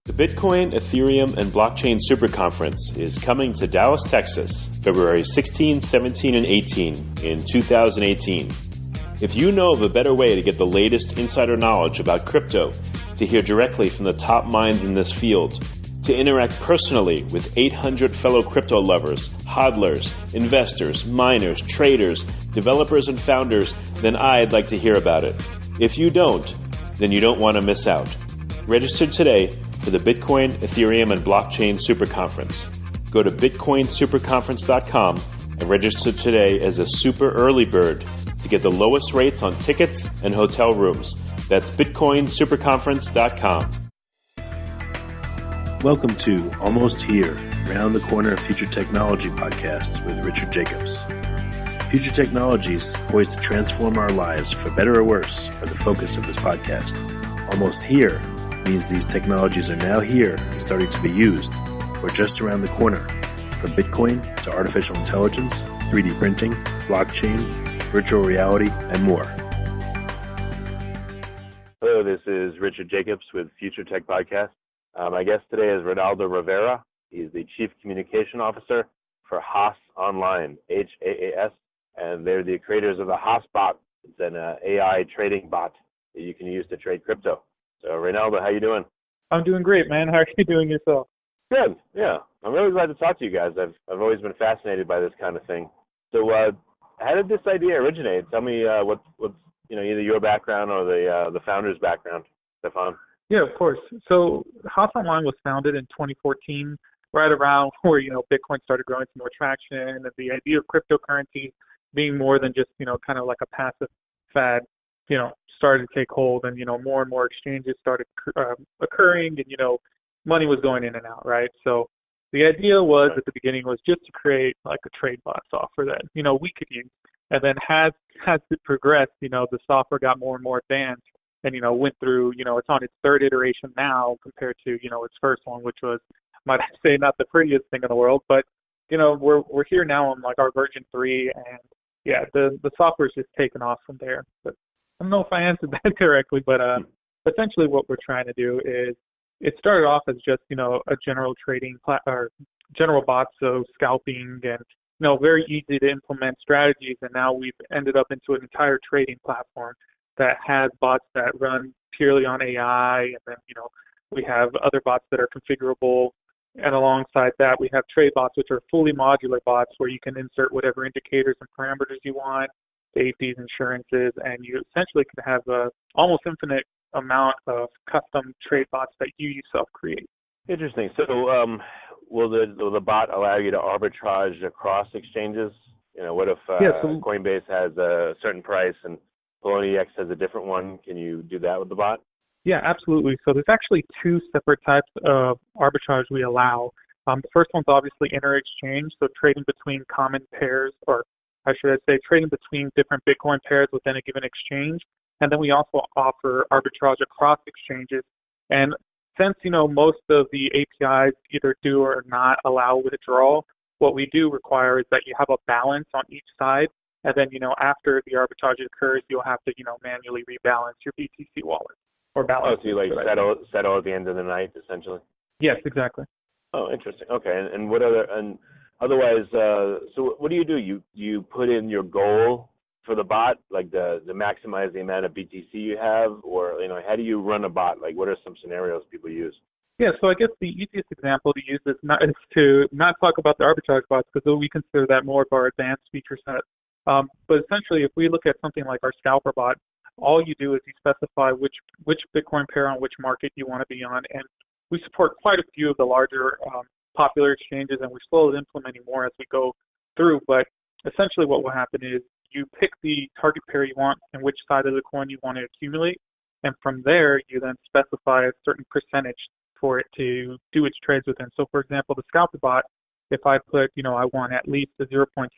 The Bitcoin, Ethereum, and Blockchain Super Conference is coming to Dallas, Texas, February 16, 17, and 18 in 2018. If you know of a better way to get the latest insider knowledge about crypto, to hear directly from the top minds in this field, to interact personally with 800 fellow crypto lovers, hodlers, investors, miners, traders, developers, and founders, then I'd like to hear about it. If you don't, then you don't want to miss out. Register today for the Bitcoin, Ethereum, and Blockchain Super Conference. Go to bitcoinsuperconference.com and register today as a super early bird to get the lowest rates on tickets and hotel rooms. That's bitcoinsuperconference.com. Welcome to Almost Here, Round the Corner Future Technology Podcasts with Richard Jacobs. Future technologies poised to transform our lives for better or worse are the focus of this podcast. Almost Here means these technologies are now here and starting to be used, or just around the corner, from Bitcoin to artificial intelligence, 3D printing, blockchain, virtual reality, and more. Hello, this is Richard Jacobs with Future Tech Podcast. My guest today is Raynaldo Rivera. He's the Chief Communication Officer for Haas Online, HAAS, and they're the creators of the Haas Bot. It's an AI trading bot that you can use to trade crypto. So, Raynaldo, how you doing? I'm doing great, man. How are you doing yourself? Good, yeah. I'm really glad to talk to you guys. I've always been fascinated by this kind of thing. So, how did this idea originate? Tell me what's either your background or the founder's background, Stefan. Yeah, of course. So Haas Online was founded in 2014, right around where, Bitcoin started growing some more traction, and the idea of cryptocurrency being more than just, kind of like a passive fad, started to take hold, and, more and more exchanges started occurring, and, money was going in and out, right? So the idea was at the beginning was just to create like a trade bot software that, we could use. And then as it progressed, the software got more and more advanced and, went through, it's on its third iteration now compared to, its first one, which was, might I say, not the prettiest thing in the world, but, we're here now on like our version 3, and yeah, the software's just taken off from there. But I don't know if I answered that correctly, but essentially what we're trying to do is, it started off as just, a general trading or general bot, so scalping and, very easy to implement strategies. And now we've ended up into an entire trading platform that has bots that run purely on AI. And then, we have other bots that are configurable. And alongside that, we have trade bots, which are fully modular bots where you can insert whatever indicators and parameters you want, safeties, insurances, and you essentially can have a almost infinite amount of custom trade bots that you yourself create. Interesting. So will the bot allow you to arbitrage across exchanges? What if Coinbase has a certain price and Poloniex has a different one? Can you do that with the bot? Yeah, absolutely. So there's actually 2 separate types of arbitrage we allow. The first one's obviously inter-exchange, so trading between common pairs, or I should say trading between different Bitcoin pairs within a given exchange. And then we also offer arbitrage across exchanges. And since, most of the APIs either do or not allow withdrawal, what we do require is that you have a balance on each side. And then, after the arbitrage occurs, you'll have to, manually rebalance your BTC wallet or balance. Oh, so you settle at the end of the night, essentially? Yes, exactly. Oh, interesting. Okay. And otherwise, so what do? You put in your goal for the bot, like to maximize the amount of BTC you have, or how do you run a bot? Like, what are some scenarios people use? Yeah, so I guess the easiest example to use is to not talk about the arbitrage bots, because we consider that more of our advanced feature set. But essentially, if we look at something like our Scalper Bot, all you do is you specify which Bitcoin pair on which market you want to be on, and we support quite a few of the larger popular exchanges, and we're slowly implementing more as we go through. But essentially, what will happen is you pick the target pair you want and which side of the coin you want to accumulate. And from there, you then specify a certain percentage for it to do its trades within. So, for example, the Scalper Bot, if I put, I want at least a 0.6%,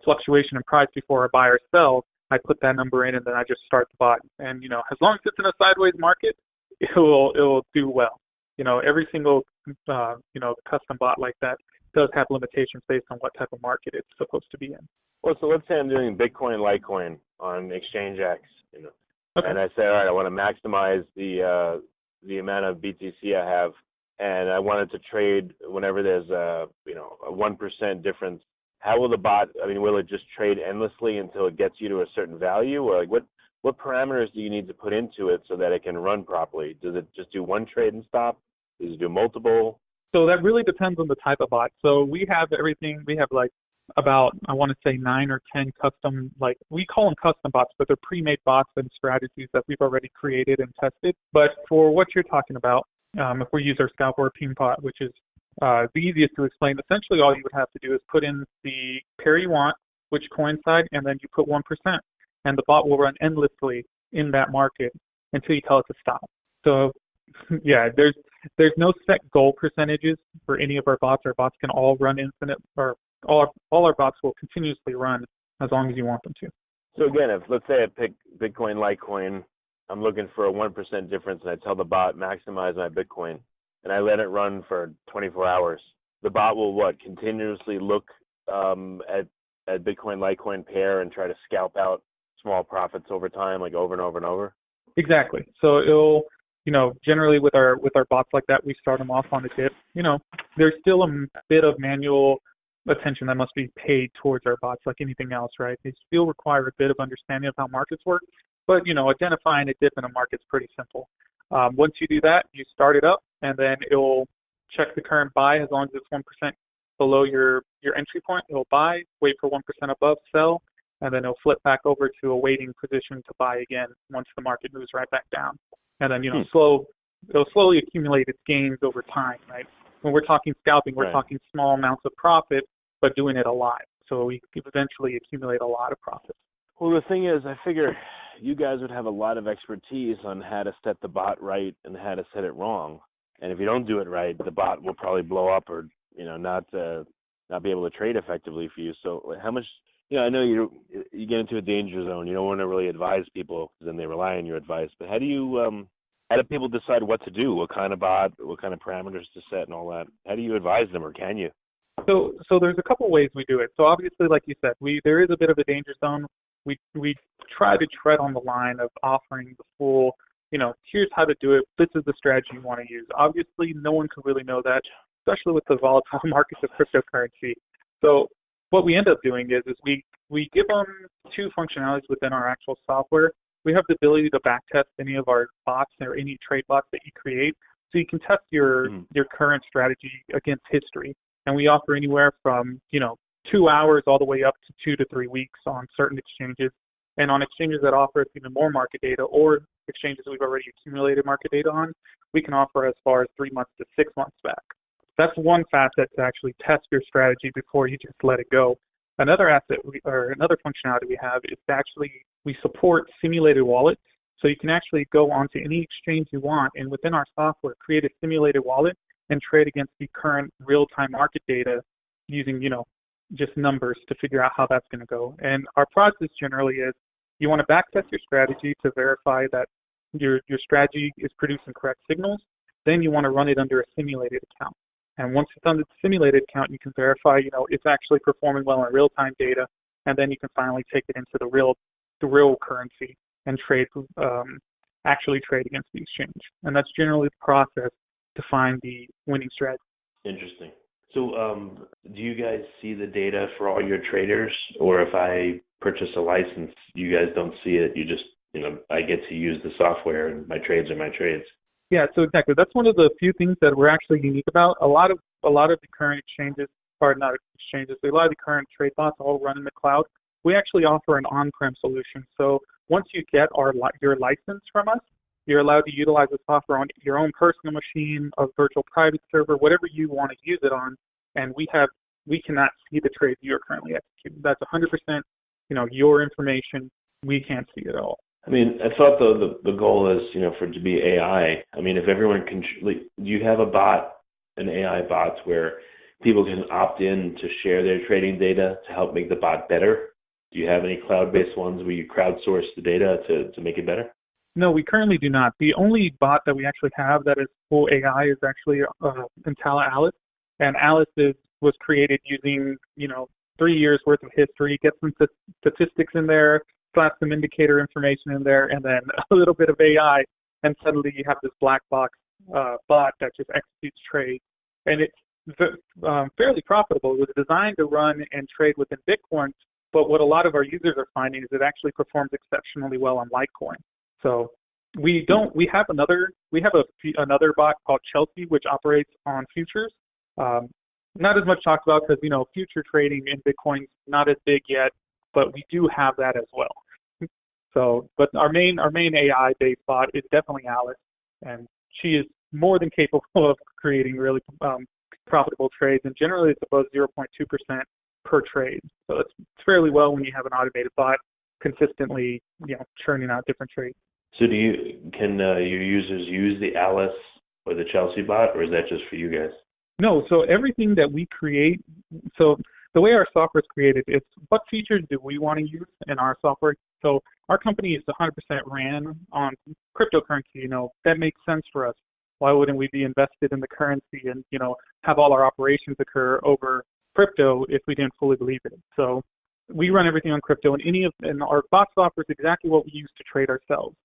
fluctuation in price before I buy or sell, I put that number in and then I just start the bot. And, as long as it's in a sideways market, it will do well. Every single, custom bot like that does have limitations based on what type of market it's supposed to be in. Well, so let's say I'm doing Bitcoin Litecoin on Exchange X, Okay. And I say, all right, I want to maximize the the amount of BTC I have, and I wanted to trade whenever there's a 1% difference. How will the bot? I mean, will it just trade endlessly until it gets you to a certain value, or like what parameters do you need to put into it so that it can run properly? Does it just do one trade and stop? Does it do multiple? So that really depends on the type of bot. So we have everything. We have like about, I want to say 9 or 10 custom, like we call them custom bots, but they're pre-made bots and strategies that we've already created and tested. But for what you're talking about, if we use our Scalper or Ping bot, which is the easiest to explain, essentially all you would have to do is put in the pair you want, which coin side, and then you put 1%. And the bot will run endlessly in that market until you tell it to stop. So yeah, there's no set goal percentages for any of our bots. Our bots can all run infinite, or all our bots will continuously run as long as you want them to. So again, if let's say I pick Bitcoin, Litecoin, I'm looking for a 1% difference, and I tell the bot maximize my Bitcoin, and I let it run for 24 hours. The bot will continuously look at Bitcoin, Litecoin pair and try to scalp out small profits over time, like over and over and over. Exactly. So it'll, generally with our bots like that, we start them off on a dip. There's still a bit of manual attention that must be paid towards our bots, like anything else, right? They still require a bit of understanding of how markets work, but identifying a dip in a market's pretty simple. Once you do that, you start it up, and then it'll check the current buy. As long as it's 1% below your entry point, it'll buy, wait for 1% above, sell, and then it'll flip back over to a waiting position to buy again once the market moves right back down. And then it'll slowly accumulate its gains over time, right? When we're talking scalping, we're talking small amounts of profit, but doing it a lot. So we eventually accumulate a lot of profit. Well, the thing is, I figure you guys would have a lot of expertise on how to set the bot right and how to set it wrong. And if you don't do it right, the bot will probably blow up or, not be able to trade effectively for you. So how much, I know you get into a danger zone. You don't want to really advise people because then they rely on your advice. But how do people decide what to do? What kind of bot, what kind of parameters to set and all that? How do you advise them, or can you? So there's a couple ways we do it. So obviously, like you said, there is a bit of a danger zone. We try to tread on the line of offering the full, here's how to do it. This is the strategy you want to use. Obviously, no one can really know that, especially with the volatile markets of cryptocurrency. So what we end up doing is we give them 2 functionalities within our actual software. We have the ability to backtest any of our bots or any trade bots that you create. So you can test your current strategy against history. And we offer anywhere from, 2 hours all the way up to 2 to 3 weeks on certain exchanges. And on exchanges that offer us even more market data, or exchanges we've already accumulated market data on, we can offer as far as 3 months to 6 months back. That's one facet to actually test your strategy before you just let it go. Another another functionality we have is we support simulated wallets. So you can actually go onto any exchange you want, and within our software, create a simulated wallet and trade against the current real-time market data using, just numbers to figure out how that's going to go. And our process generally is you want to backtest your strategy to verify that your strategy is producing correct signals. Then you want to run it under a simulated account. And once it's under the simulated account, you can verify, it's actually performing well in real-time data. And then you can finally take it into the real currency and actually trade against the exchange. And that's generally the process to find the winning strategy. Interesting. So do you guys see the data for all your traders? Or if I purchase a license, you guys don't see it? You just, I get to use the software and my trades are my trades. Yeah, so exactly. That's one of the few things that we're actually unique about. A lot of the current exchanges, or not exchanges, a lot of the current trade bots all run in the cloud. We actually offer an on-prem solution. So once you get your license from us, you're allowed to utilize the software on your own personal machine, a virtual private server, whatever you want to use it on. And we cannot see the trades you're currently executing. That's 100%, your information. We can't see it at all. I mean, I thought the goal is, for it to be AI. I mean, if everyone can, do you have an AI bot where people can opt in to share their trading data to help make the bot better? Do you have any cloud-based ones where you crowdsource the data to make it better? No, we currently do not. The only bot that we actually have that is full AI is actually Intala Alice. And Alice was created using, 3 years worth of history, get some statistics in there, slap some indicator information in there, and then a little bit of AI and suddenly you have this black box bot that just executes trades, and it's fairly profitable. It was designed to run and trade within Bitcoin, but what a lot of our users are finding is it actually performs exceptionally well on Litecoin. So we have another bot called Chelsea, which operates on futures. Not as much talked about because future trading in Bitcoin's not as big yet, but we do have that as well. So, but our main AI based bot is definitely Alice, and she is more than capable of creating really profitable trades, and generally it's above 0.2% per trade. So it's fairly well when you have an automated bot consistently, churning out different trades. So can your users use the Alice or the Chelsea bot, or is that just for you guys? No, so everything that we create, so the way our software is created, it's what features do we want to use in our software. So our company is 100% ran on cryptocurrency. That makes sense for us. Why wouldn't we be invested in the currency and, have all our operations occur over crypto if we didn't fully believe in it? So we run everything on crypto, and our bot software is exactly what we use to trade ourselves.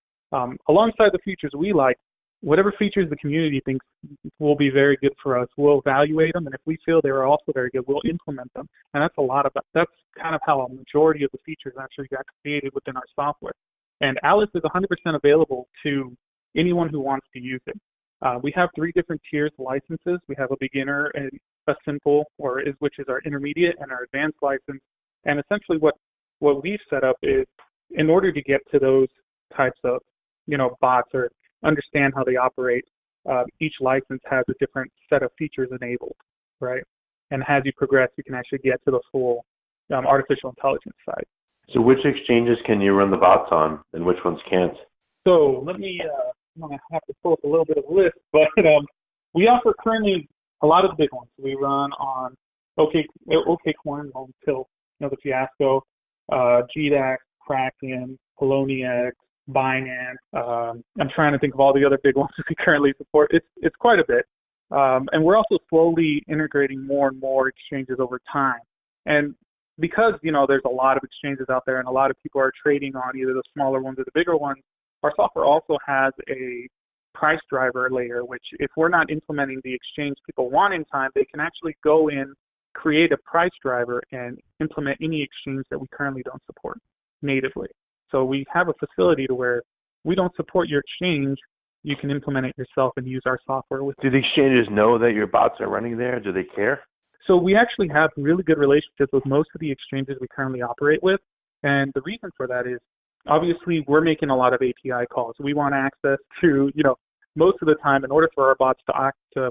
Alongside the features we like, whatever features the community thinks will be very good for us, we'll evaluate them, and if we feel they are also very good, we'll implement them. And that's kind of how a majority of the features actually got created within our software. And Alice is 100% available to anyone who wants to use it. We have 3 different tiers of licenses. We have a beginner, and a simple, which is our intermediate, and our advanced license. And essentially what we've set up is, in order to get to those types of bots or understand how they operate, each license has a different set of features enabled, right? And as you progress, you can actually get to the full artificial intelligence side. So which exchanges can you run the bots on, and which ones can't? So let me, I'm going to have to pull up a little bit of a list, but we offer currently a lot of the big ones. We run on OKCoin until the fiasco, GDAX, Kraken, Poloniex, Binance. I'm trying to think of all the other big ones that we currently support. It's quite a bit. And we're also slowly integrating more and more exchanges over time. And because, there's a lot of exchanges out there and a lot of people are trading on either the smaller ones or the bigger ones, our software also has a price driver layer, which if we're not implementing the exchange people want in time, they can actually go in, create a price driver, and implement any exchange that we currently don't support natively. So we have a facility to where we don't support your exchange. You can implement it yourself and use our software. Do the exchanges know that your bots are running there? Do they care? So we actually have really good relationships with most of the exchanges we currently operate with. And the reason for that is, obviously, we're making a lot of API calls. We want access to, most of the time, in order for our bots to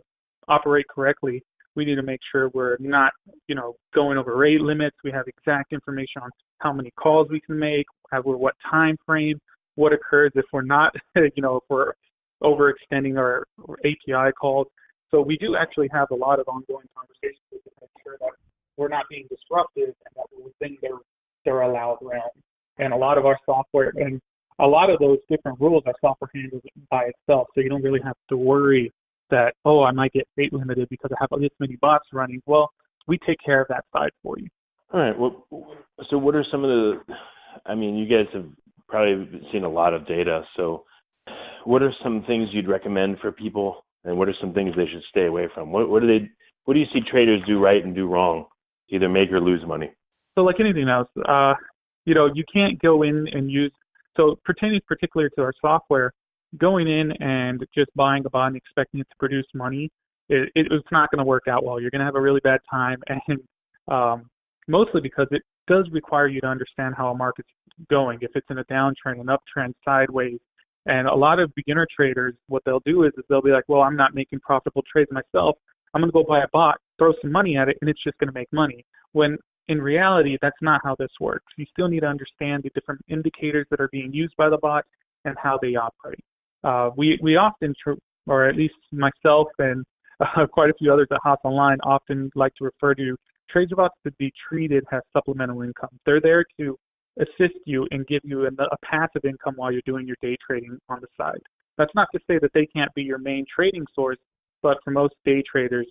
operate correctly, we need to make sure we're not, going over rate limits. We have exact information on how many calls we can make, what time frame, what occurs if we're not, if we're overextending our API calls. So we do actually have a lot of ongoing conversations to make sure that we're not being disruptive and that we're within their allowed realm. And a lot of our software and a lot of those different rules, our software handles by itself. So you don't really have to worry that, I might get rate limited because I have this many bots running. Well, we take care of that side for you. All right. Well, so what are some of you guys have probably seen a lot of data. So what are some things you'd recommend for people, and what are some things they should stay away from? What do you see traders do right and do wrong, either make or lose money? So like anything else, you can't go in and use, so pertaining particularly to our software, going in and just buying a bot and expecting it to produce money, it's not going to work out well. You're going to have a really bad time, and mostly because it does require you to understand how a market's going. If it's in a downtrend, an uptrend, sideways, and a lot of beginner traders, what they'll do is they'll be like, well, I'm not making profitable trades myself. I'm going to go buy a bot, throw some money at it, and it's just going to make money. When in reality, that's not how this works. You still need to understand the different indicators that are being used by the bot and how they operate. We often, or at least myself and quite a few others at Haas Online, often like to refer to trades bots to be treated as supplemental income. They're there to assist you and give you a passive income while you're doing your day trading on the side. That's not to say that they can't be your main trading source, but for most day traders,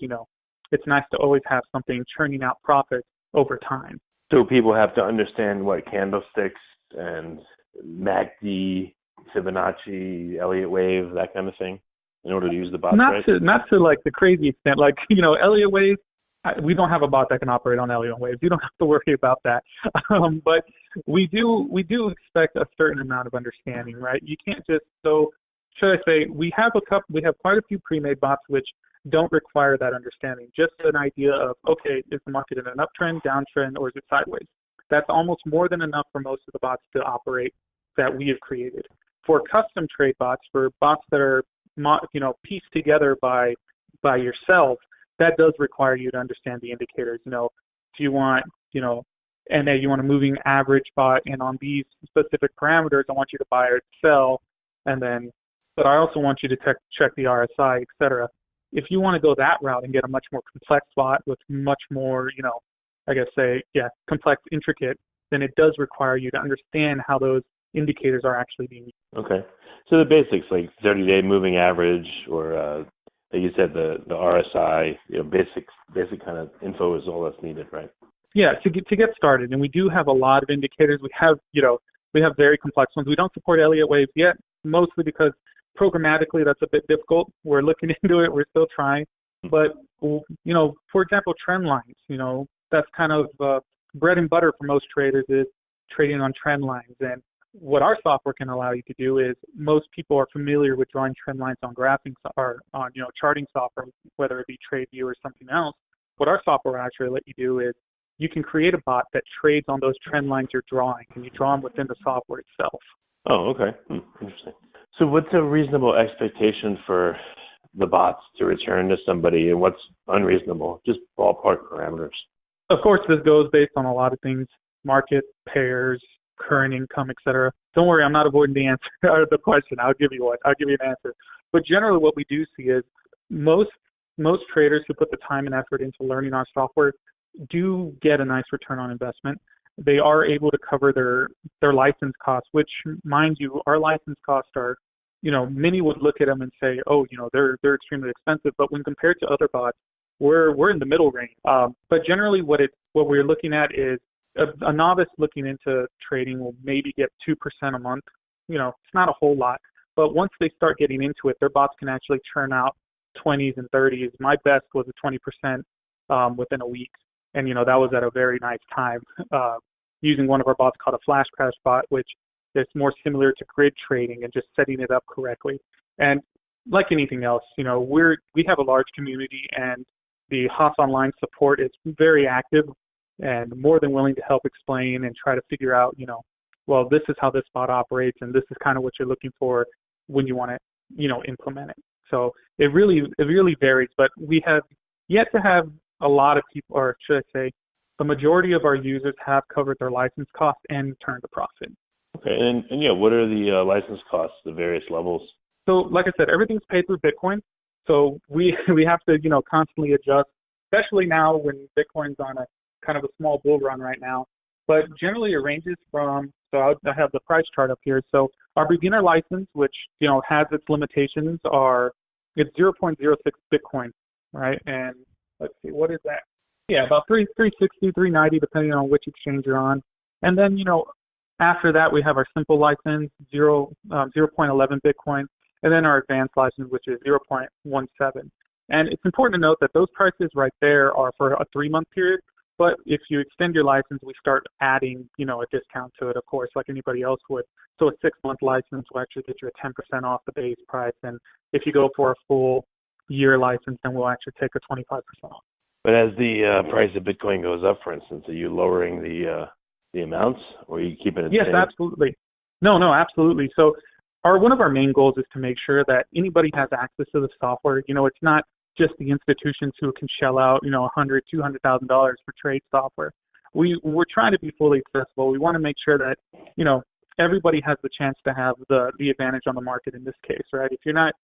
it's nice to always have something churning out profits over time. So people have to understand what candlesticks and MACD Fibonacci, Elliott wave, that kind of thing, in order to use the bots, Not right? not to like the crazy extent, like, Elliott wave. We don't have a bot that can operate on Elliott waves. You don't have to worry about that. But we do expect a certain amount of understanding, right? You can't just, so should I say, we have quite a few pre-made bots which don't require that understanding. Just an idea of, okay, is the market in an uptrend, downtrend, or is it sideways? That's almost more than enough for most of the bots to operate that we have created. For custom trade bots, for bots that are pieced together by yourself, that does require you to understand the indicators. If you want, NA, you want a moving average bot, and on these specific parameters, I want you to buy or sell, but I also want you to check the RSI, et cetera. If you want to go that route and get a much more complex bot with much more, complex, intricate, then it does require you to understand how those indicators are actually being used. Okay. So the basics, like 30-day moving average, or like you said, the RSI, basic kind of info is all that's needed, right? Yeah, to get started. And we do have a lot of indicators. We have very complex ones. We don't support Elliott waves yet, mostly because programmatically that's a bit difficult. We're looking into it. We're still trying. But, for example, trend lines, that's kind of bread and butter for most traders, is trading on trend lines. And what our software can allow you to do is, most people are familiar with drawing trend lines on graphing or on, charting software, whether it be TradeView or something else. What our software will actually let you do is you can create a bot that trades on those trend lines you're drawing, and you draw them within the software itself. Oh, okay. Interesting. So what's a reasonable expectation for the bots to return to somebody, and what's unreasonable? Just ballpark parameters. Of course, this goes based on a lot of things: market, pairs, current income, et cetera. Don't worry, I'm not avoiding the answer or the question. I'll give you one. I'll give you an answer. But generally, what we do see is most traders who put the time and effort into learning our software do get a nice return on investment. They are able to cover their license costs, which, mind you, our license costs are, many would look at them and say, oh, they're extremely expensive. But when compared to other bots, we're in the middle range. But generally, what we're looking at is a novice looking into trading will maybe get 2% a month. It's not a whole lot. But once they start getting into it, their bots can actually churn out 20s and 30s. My best was a 20% within a week. And, that was at a very nice time, using one of our bots called a flash crash bot, which is more similar to grid trading and just setting it up correctly. And like anything else, we have a large community, and the Haas Online support is very active and more than willing to help explain and try to figure out, well, this is how this bot operates, and this is kind of what you're looking for when you want to, implement it. So it really varies, but we have yet to have a lot of people, or should I say, the majority of our users have covered their license costs and turned a profit. Okay, and what are the license costs, the various levels? So, like I said, everything's paid through Bitcoin. So we have to, constantly adjust, especially now when Bitcoin's on a kind of a small bull run right now. But generally, it ranges from, so I have the price chart up here. So our beginner license, which has its limitations, it's 0.06 Bitcoin, right? And let's see, what is that? Yeah, about 360, 390, depending on which exchange you're on. And then, after that, we have our simple license, 0.11 Bitcoin, and then our advanced license, which is 0.17. And it's important to note that those prices right there are for a 3-month period. But if you extend your license, we start adding, a discount to it, of course, like anybody else would. So a 6-month license will actually get you a 10% off the base price. And if you go for a full year license, then we'll actually take a 25% off. But as the price of Bitcoin goes up, for instance, are you lowering the amounts, or are you keeping it the same? Yes, absolutely. No, absolutely. So one of our main goals is to make sure that anybody has access to the software. It's not just the institutions who can shell out, $100,000, $200,000 for trade software. We're trying to be fully accessible. We want to make sure that, everybody has the chance to have the advantage on the market in this case, right? If you're not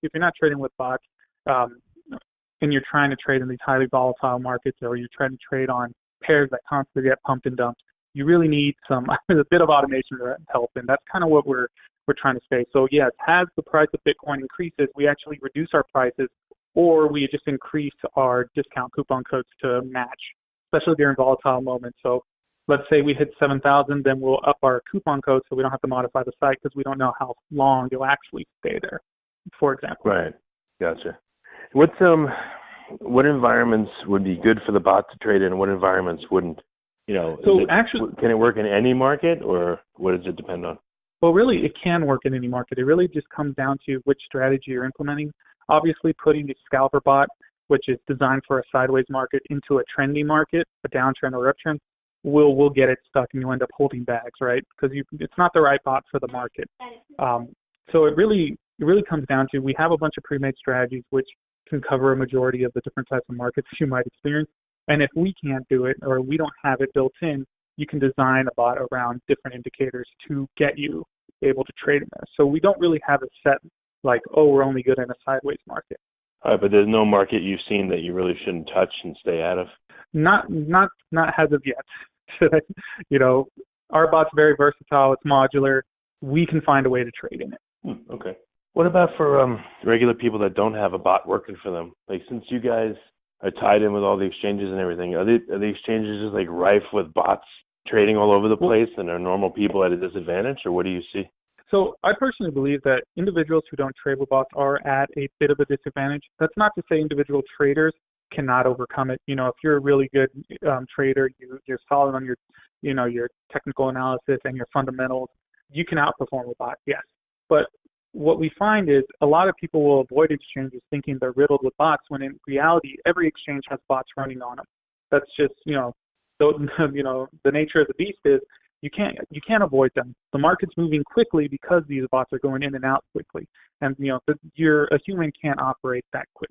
trading with bots, and you're trying to trade in these highly volatile markets, or you're trying to trade on pairs that constantly get pumped and dumped, you really need a bit of automation to help. And that's kind of what we're trying to say. So yes, as the price of Bitcoin increases, we actually reduce our prices, or we just increase our discount coupon codes to match, especially during volatile moments. So let's say we hit 7,000, then we'll up our coupon code so we don't have to modify the site because we don't know how long you'll actually stay there, for example. Right. Gotcha. What environments would be good for the bot to trade in and what environments wouldn't? Can it work in any market, or what does it depend on? Well, really, it can work in any market. It really just comes down to which strategy you're implementing. Obviously, putting the Scalper Bot, which is designed for a sideways market, into a trendy market, a downtrend or uptrend, will get it stuck and you end up holding bags, right? Because it's not the right bot for the market. So it really comes down to, we have a bunch of pre-made strategies which can cover a majority of the different types of markets you might experience. And if we can't do it, or we don't have it built in, you can design a bot around different indicators to get you able to trade in there. So we don't really have it set like, oh, we're only good in a sideways market. All right, but there's no market you've seen that you really shouldn't touch and stay out of? Not as of yet. Our bot's very versatile. It's modular. We can find a way to trade in it. Okay. What about for regular people that don't have a bot working for them? Like, since you guys are tied in with all the exchanges and everything, are the exchanges just like rife with bots trading all over the place, and are normal people at a disadvantage, or what do you see? So I personally believe that individuals who don't trade with bots are at a bit of a disadvantage. That's not to say individual traders cannot overcome it. If you're a really good trader, you're solid on your technical analysis and your fundamentals, you can outperform a bot, yes. But what we find is a lot of people will avoid exchanges thinking they're riddled with bots, when in reality, every exchange has bots running on them. That's just, the nature of the beast is you can't avoid them. The market's moving quickly because these bots are going in and out quickly. And, a human can't operate that quick.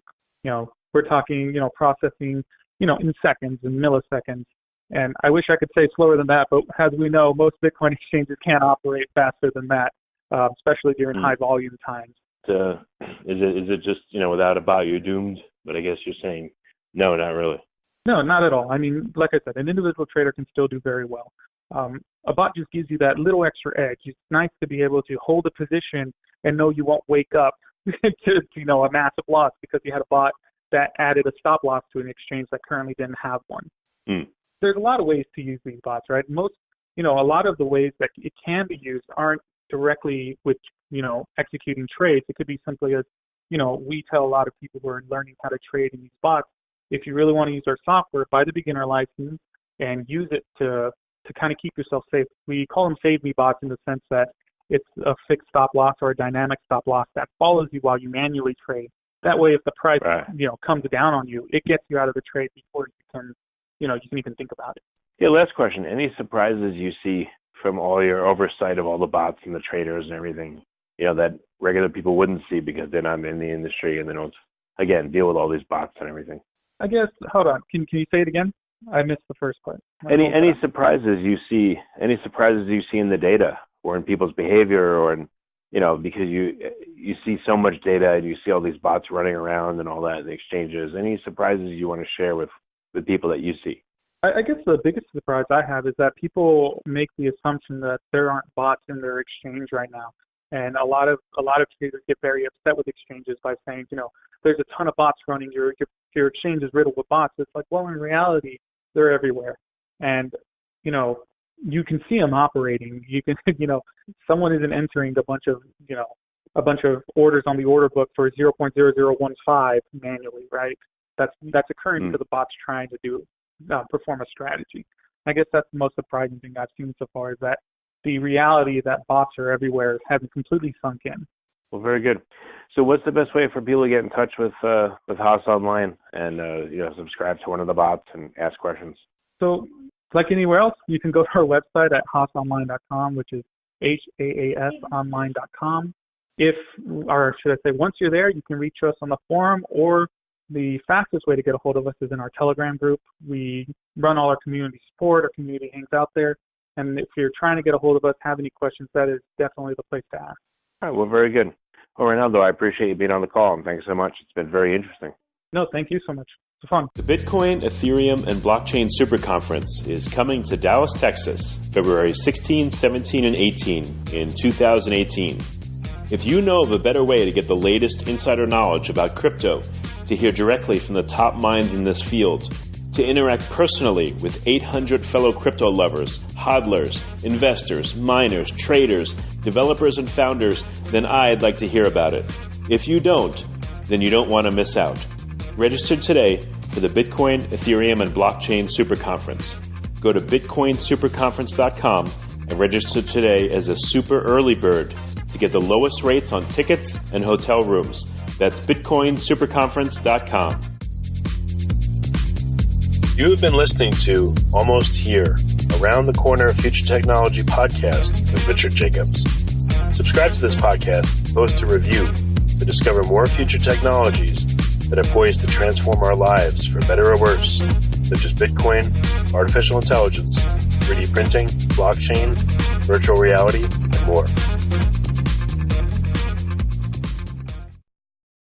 We're talking, processing, in seconds and milliseconds. And I wish I could say slower than that, but as we know, most Bitcoin exchanges can't operate faster than that, especially during high volume times. Is it just, without a bot you're doomed? But I guess you're saying, no, not really. No, not at all. I mean, like I said, an individual trader can still do very well. A bot just gives you that little extra edge. It's nice to be able to hold a position and know you won't wake up to, a massive loss because you had a bot that added a stop loss to an exchange that currently didn't have one. There's a lot of ways to use these bots, right? A lot of the ways that it can be used aren't directly with, executing trades. It could be simply as, we tell a lot of people who are learning how to trade in these bots, if you really want to use our software, buy the beginner license and use it to kind of keep yourself safe. We call them save me bots in the sense that it's a fixed stop loss or a dynamic stop loss that follows you while you manually trade. That way, if the price, comes down on you, it gets you out of the trade before you can even think about it. Yeah, last question. Any surprises you see from all your oversight of all the bots and the traders and everything, that regular people wouldn't see because they're not in the industry and they don't, again, deal with all these bots and everything? I guess, hold on. Can you say it again? I missed the first part. Any surprises you see? Any surprises you see in the data or in people's behavior, or in, because you see so much data and you see all these bots running around and all that in the exchanges. Any surprises you want to share with the people that you see? I guess the biggest surprise I have is that people make the assumption that there aren't bots in their exchange right now. And a lot of traders get very upset with exchanges by saying, there's a ton of bots running, your exchange is riddled with bots. It's like, well, in reality, they're everywhere. And, you can see them operating. You can, someone isn't entering a bunch of orders on the order book for 0.0015 manually, right? That's occurring to the bots trying to perform a strategy. I guess that's the most surprising thing I've seen so far, is that the reality that bots are everywhere hasn't completely sunk in. Well, very good. So what's the best way for people to get in touch with Haas Online and subscribe to one of the bots and ask questions? So like anywhere else, you can go to our website at haasonline.com, which is HAASonline.com. Once you're there, you can reach us on the forum, or the fastest way to get a hold of us is in our Telegram group. We run all our community support. Our community hangs out there. And if you're trying to get a hold of us, have any questions, that is definitely the place to ask. All right, well, very good. Well, Raynaldo, I appreciate you being on the call, and thanks so much. It's been very interesting. No, thank you so much. It's fun. The Bitcoin, Ethereum, and Blockchain Super Conference is coming to Dallas, Texas, February 16, 17, and 18 in 2018. If you know of a better way to get the latest insider knowledge about crypto, to hear directly from the top minds in this field, to interact personally with 800 fellow crypto lovers, hodlers, investors, miners, traders, developers, and founders, then I'd like to hear about it. If you don't, then you don't want to miss out. Register today for the Bitcoin, Ethereum, and Blockchain Super Conference. Go to bitcoinsuperconference.com and register today as a super early bird to get the lowest rates on tickets and hotel rooms. That's bitcoinsuperconference.com. You have been listening to Almost Here, Around the Corner Future Technology podcast with Richard Jacobs. Subscribe to this podcast, post a review to discover more future technologies that are poised to transform our lives for better or worse, such as Bitcoin, artificial intelligence, 3D printing, blockchain, virtual reality, and more.